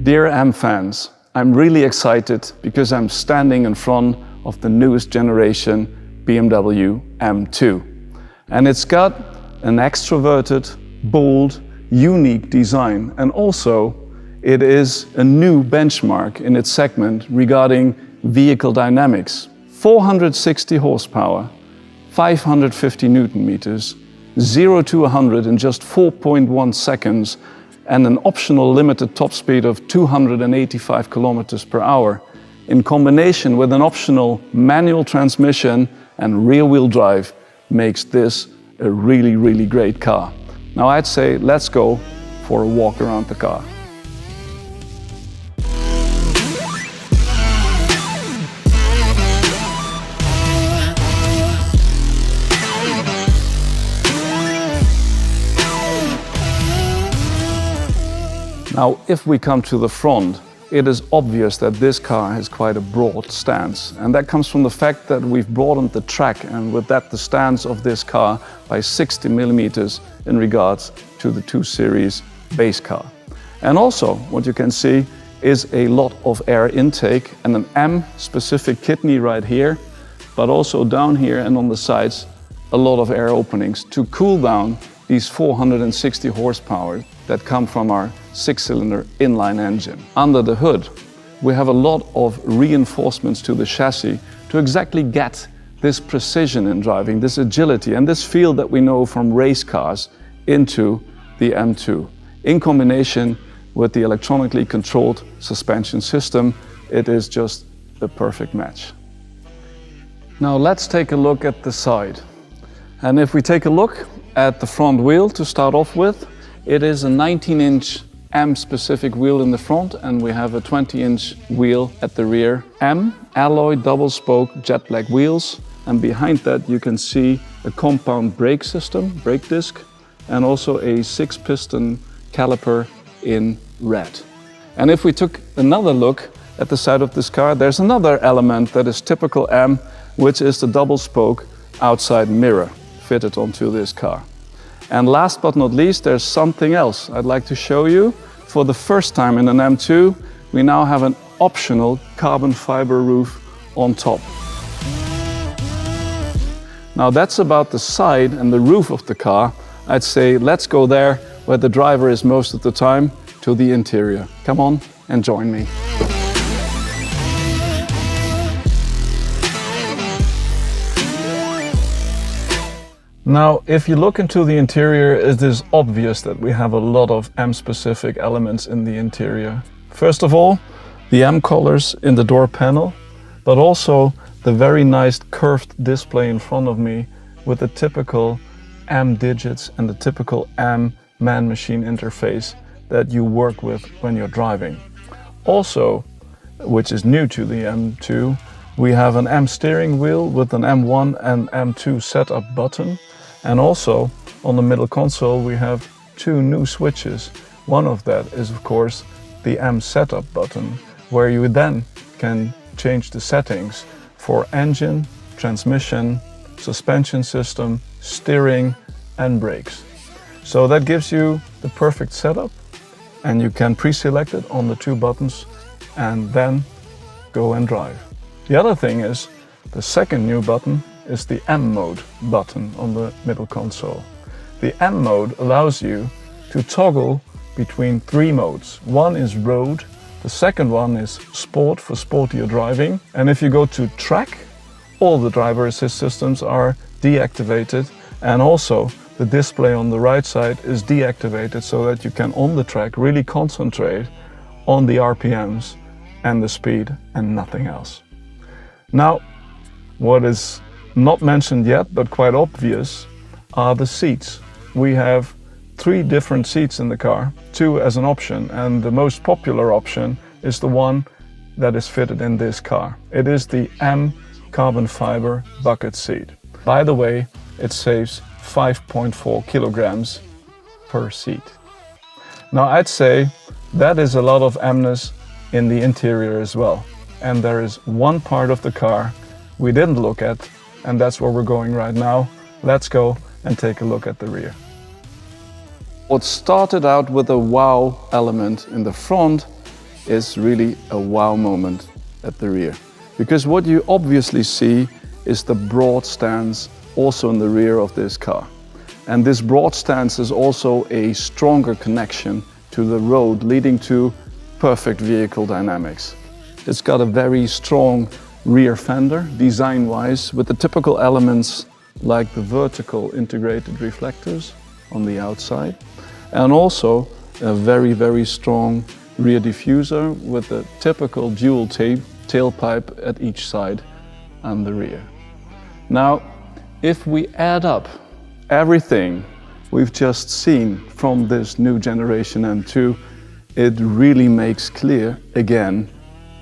Dear M fans, I'm really excited because I'm standing in front of the newest generation BMW M2. And it's got an extroverted, bold, unique design, and also it is a new benchmark in its segment regarding vehicle dynamics. 460 horsepower, 550 Newton meters, 0 to 100 in just 4.1 seconds, and an optional limited top speed of 285 kilometers per hour, in combination with an optional manual transmission and rear-wheel drive, makes this a really, really great car. Now I'd say let's go for a walk around the car. Now, if we come to the front, it is obvious that this car has quite a broad stance. And that comes from the fact that we've broadened the track, and with that the stance of this car by 60 millimeters in regards to the 2 Series base car. And also, what you can see is a lot of air intake and an M-specific kidney right here, but also down here and on the sides, a lot of air openings to cool down these 460 horsepower that come from our 6-cylinder inline engine. Under the hood, we have a lot of reinforcements to the chassis to exactly get this precision in driving, this agility and this feel that we know from race cars into the M2. In combination with the electronically controlled suspension system, it is just a perfect match. Now let's take a look at the side. And if we take a look at the front wheel to start off with, it is a 19-inch M-specific wheel in the front, and we have a 20-inch wheel at the rear. M alloy double-spoke jet black wheels, and behind that you can see a compound brake system, brake disc, and also a 6-piston caliper in red. And if we took another look at the side of this car, there's another element that is typical M, which is the double-spoke outside mirror fitted onto this car. And last but not least, there's something else I'd like to show you. For the first time in an M2, we now have an optional carbon fiber roof on top. Now that's about the side and the roof of the car. I'd say let's go there where the driver is most of the time, to the interior. Come on and join me. Now, if you look into the interior, it is obvious that we have a lot of M-specific elements in the interior. First of all, the M colors in the door panel, but also the very nice curved display in front of me with the typical M digits and the typical M man-machine interface that you work with when you're driving. Also, which is new to the M2, we have an M steering wheel with an M1 and M2 setup button. And also, on the middle console, we have 2 new switches. One of that is, of course, the M setup button, where you then can change the settings for engine, transmission, suspension system, steering, and brakes. So that gives you the perfect setup, and you can pre-select it on the 2 buttons and then go and drive. The other thing is, the second new button is the M mode button on the middle console. The M mode allows you to toggle between 3 modes. One is road, the second one is sport for sportier driving, and if you go to track, all the driver assist systems are deactivated, and also the display on the right side is deactivated so that you can on the track really concentrate on the RPMs and the speed and nothing else. Now, what is not mentioned yet, but quite obvious, are the seats. We have 3 different seats in the car, 2 as an option, and the most popular option is the one that is fitted in this car. It is the M carbon fiber bucket seat. By the way, it saves 5.4 kilograms per seat. Now I'd say that is a lot of Mness in the interior as well. And there is one part of the car we didn't look at, and that's where we're going right now. Let's go and take a look at the rear. What started out with a wow element in the front is really a wow moment at the rear. Because what you obviously see is the broad stance also in the rear of this car. And this broad stance is also a stronger connection to the road, leading to perfect vehicle dynamics. It's got a very strong rear fender, design-wise, with the typical elements like the vertical integrated reflectors on the outside, and also a very, very strong rear diffuser with a typical dual tailpipe at each side and the rear. Now, if we add up everything we've just seen from this new generation M2, it really makes clear again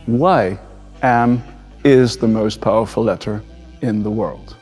why M is the most powerful letter in the world.